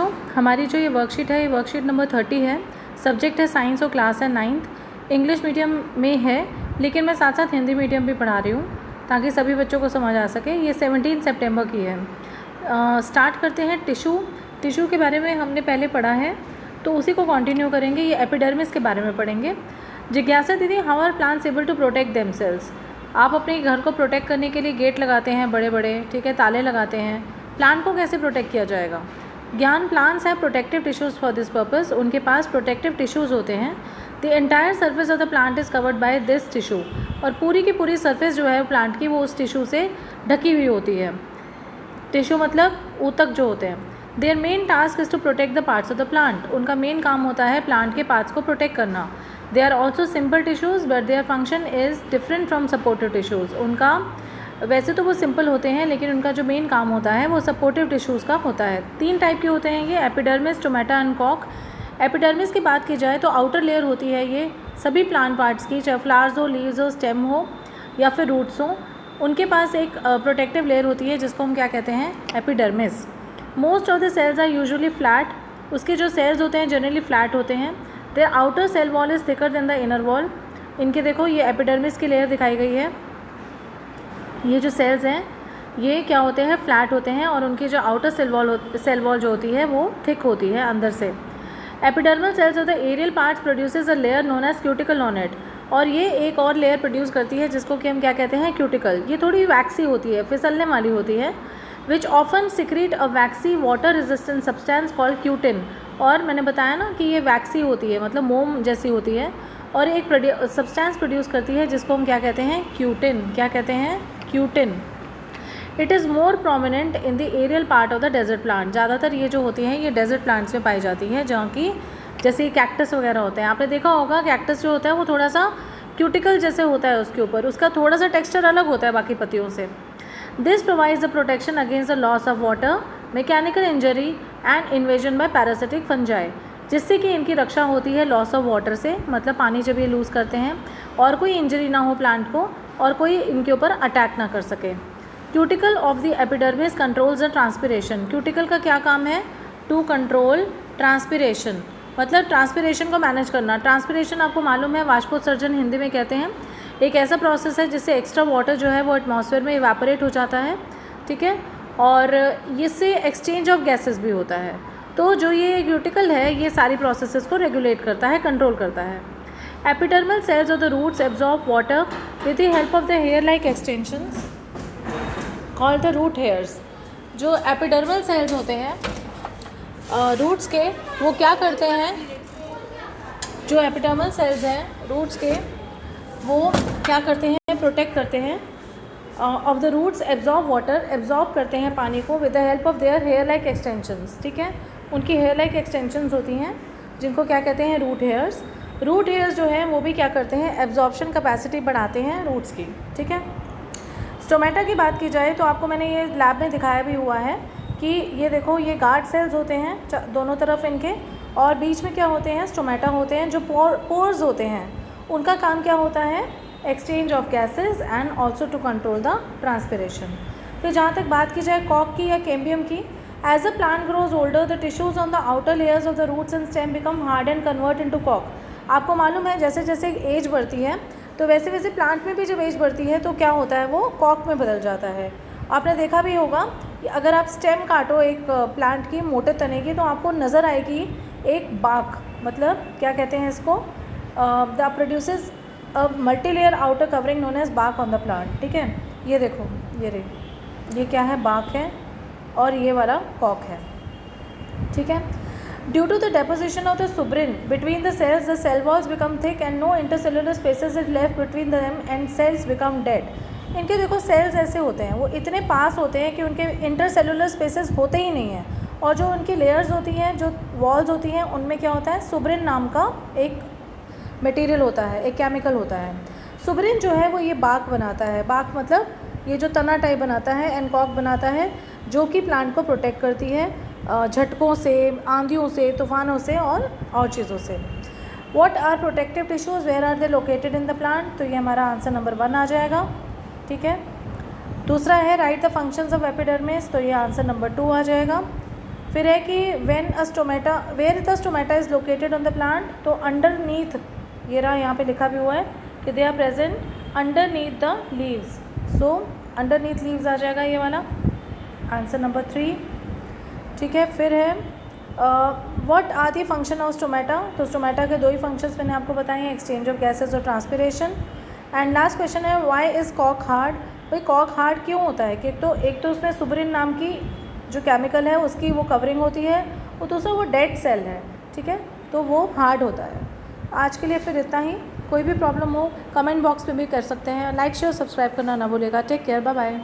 बच्चों, हमारी जो ये वर्कशीट है, ये वर्कशीट नंबर 30 है। सब्जेक्ट है साइंस और क्लास है 9th। इंग्लिश मीडियम में है, लेकिन मैं साथ साथ हिंदी मीडियम भी पढ़ा रही हूँ ताकि सभी बच्चों को समझ आ सके। ये 17 सितंबर की है। स्टार्ट करते हैं। टिश्यू के बारे में हमने पहले पढ़ा है, तो उसी को कंटिन्यू करेंगे। ये एपिडर्मिस के बारे में पढ़ेंगे। जिज्ञासा दीदी, how are plants able to protect themselves? आप अपने घर को प्रोटेक्ट करने के लिए गेट लगाते हैं बड़े बड़े, ठीक है, ताले लगाते हैं। प्लांट को कैसे प्रोटेक्ट किया जाएगा? ज्ञान, plants have protective tissues for this purpose. उनके पास प्रोटेक्टिव टिश्यूज़ होते हैं। The entire surface of the plant is covered by this tissue. और पूरी की पूरी सर्फेस जो है प्लांट की, वो उस टिश्यू से ढकी हुई होती है। टिश्यू मतलब ऊतक जो होते हैं। Their main task is to protect the parts of the plant. उनका मेन काम होता है प्लांट के पार्ट्स को प्रोटेक्ट करना। They are also simple tissues but their function is different from supportive tissues. उनका वैसे तो वो सिंपल होते हैं, लेकिन उनका जो मेन काम होता है वो सपोर्टिव टिश्यूज़ का होता है। 3 टाइप के होते हैं ये, एपिडर्मिस, स्टोमेटा एंड कॉक। एपिडर्मिस की बात की जाए तो आउटर लेयर होती है ये सभी प्लांट पार्ट्स की, चाहे फ्लावर्स हो, लीव्स हो, स्टेम हो या फिर रूट्स हो। उनके पास एक प्रोटेक्टिव लेयर होती है जिसको हम क्या कहते हैं, epidermis. Most of the cells are usually flat. उसके जो सेल्स होते हैं जनरली फ्लैट होते हैं। Their outer cell wall is thicker than the inner wall. इनके देखो ये एपिडर्मिस की लेयर दिखाई गई है। ये जो सेल्स हैं ये क्या होते हैं, फ्लैट होते हैं, और उनकी जो आउटर सेल वॉल जो होती है वो थिक होती है अंदर से। Epidermal cells of the aerial parts produces a layer known as cuticle on it. और ये एक और लेयर प्रोड्यूस करती है जिसको कि हम क्या कहते हैं, क्यूटिकल। ये थोड़ी वैक्सी होती है, फिसलने वाली होती है। Which often secrete a waxy water resistant substance called cutin. और मैंने बताया ना कि ये वैक्सी होती है, मतलब मोम जैसी होती है, और एक सब्सटेंस प्रोड्यूस करती है जिसको हम क्या कहते हैं, क्यूटिन। क्या कहते हैं, cutin. It is more prominent in the aerial part of the desert plant. ज़्यादातर ये जो होती हैं ये डेजर्ट प्लांट्स में पाई जाती हैं, जहाँ की जैसे कैक्टस वगैरह होते हैं। आपने देखा होगा कैक्टस जो होता है वो थोड़ा सा क्यूटिकल जैसे होता है, उसके ऊपर उसका थोड़ा सा टेक्सचर अलग होता है बाकी पत्तियों से। This provides the protection against the loss of water, mechanical injury and invasion by parasitic fungi. जिससे कि इनकी रक्षा होती है लॉस ऑफ वाटर से, मतलब पानी जब ये लूज़ करते हैं और कोई इंजरी ना हो प्लांट को और कोई इनके ऊपर अटैक ना कर सके। Cuticle of the epidermis controls the transpiration. Cuticle का क्या काम है, टू कंट्रोल ट्रांसपिरेशन, मतलब ट्रांसपिरेशन को मैनेज करना। ट्रांसपिरेशन आपको मालूम है, वाष्पोत्सर्जन हिंदी में कहते हैं। एक ऐसा प्रोसेस है जिससे एक्स्ट्रा वाटर जो है वो एटमॉस्फेयर में इवेपोरेट हो जाता है, ठीक है, और इससे एक्सचेंज ऑफ गैसेस भी होता है। तो जो ये क्यूटिकल है ये सारी प्रोसेसेस को रेगुलेट करता है, कंट्रोल करता है। Epidermal cells of the roots absorb water with the help of the hair like extensions called the root hairs. जो एपिडर्मल सेल्स होते हैं रूट्स के, वो क्या करते हैं, जो एपिडर्मल सेल्स हैं रूट्स के, वो क्या करते हैं, प्रोटेक्ट करते हैं of the roots, absorb water, absorb करते हैं पानी को with the help of their hair like extensions, ठीक है। उनकी हेयर लाइक एक्सटेंशंस होती हैं जिनको क्या कहते हैं, रूट हेयर्स। रूट हेयर्स जो हैं वो भी क्या करते हैं, एब्जॉर्प्शन कैपेसिटी बढ़ाते हैं रूट्स की, ठीक है। स्टोमेटा की बात की जाए तो आपको मैंने ये लैब में दिखाया भी हुआ है कि ये देखो ये गार्ड सेल्स होते हैं दोनों तरफ इनके, और बीच में क्या होते हैं, स्टोमेटा होते हैं। जो पोर्स होते हैं उनका काम क्या होता है, exchange of gases and also to control the transpiration. फिर जहाँ तक बात की जाए कॉक की या कैम्बियम की, as a plant grows older the tissues on the outer layers of the roots and stem become hard and convert into कॉक। आपको मालूम है जैसे जैसे एज बढ़ती है तो वैसे वैसे प्लांट में भी जब एज बढ़ती है तो क्या होता है, वो कॉक में बदल जाता है। आपने देखा भी होगा कि अगर आप स्टेम काटो एक प्लांट की मोटे तने की तो आपको नज़र आएगी एक बाक, मतलब क्या कहते हैं इसको, the produces a multi layer outer covering known as bark on the plant, ठीक है। ये देखो ये क्या है, बाक है, और ये वाला कॉक है, ठीक है। Due to the deposition of the suberin between the cells the cell walls become thick and no intercellular spaces is left between them and cells become dead. इनके देखो सेल्स ऐसे होते हैं, वो इतने पास होते हैं कि उनके इंटरसेलुलर स्पेसेस होते ही नहीं हैं, और जो उनकी लेयर्स होती हैं, जो वॉल्स होती हैं, उनमें क्या होता है, सुब्रिन नाम का एक मटेरियल होता है, एक केमिकल होता है। सुब्रिन जो है वो ये बाक बनाता है, बाक मतलब ये जो तना टाइप बनाता है, एंड कॉक बनाता है, जो कि प्लांट को प्रोटेक्ट करती है झटकों से, आंधियों से, तूफानों से और चीज़ों से। What are protective tissues, where are they located in the plant? तो ये हमारा आंसर नंबर 1 आ जाएगा, ठीक है। दूसरा है right the functions of epidermis, तो ये आंसर नंबर 2 आ जाएगा। फिर है कि when a stomata, where the stomata is located on the plant, तो अंडरनीथ, ये रहा यहाँ पे लिखा भी हुआ है कि they are present underneath the leaves, so underneath leaves आ जाएगा ये वाला आंसर नंबर 3। ठीक है, फिर है what are the function of stomata, तो स्टोमेटा के 2 ही फंक्शंस मैंने आपको बताए हैं, एक्सचेंज ऑफ गैसेज और ट्रांसपिरेशन। एंड लास्ट क्वेश्चन है व्हाई इज़ कॉक हार्ड, भाई कॉक हार्ड क्यों होता है कि एक तो उसमें सुब्रिन नाम की जो केमिकल है उसकी वो कवरिंग होती है, और दूसरा वो डेड सेल है, ठीक है, तो वो हार्ड होता है। आज के लिए फिर इतना ही, कोई भी प्रॉब्लम हो कमेंट बॉक्स में भी कर सकते हैं। लाइक शेयर सब्सक्राइब करना ना भूलिएगा। Take care, bye bye.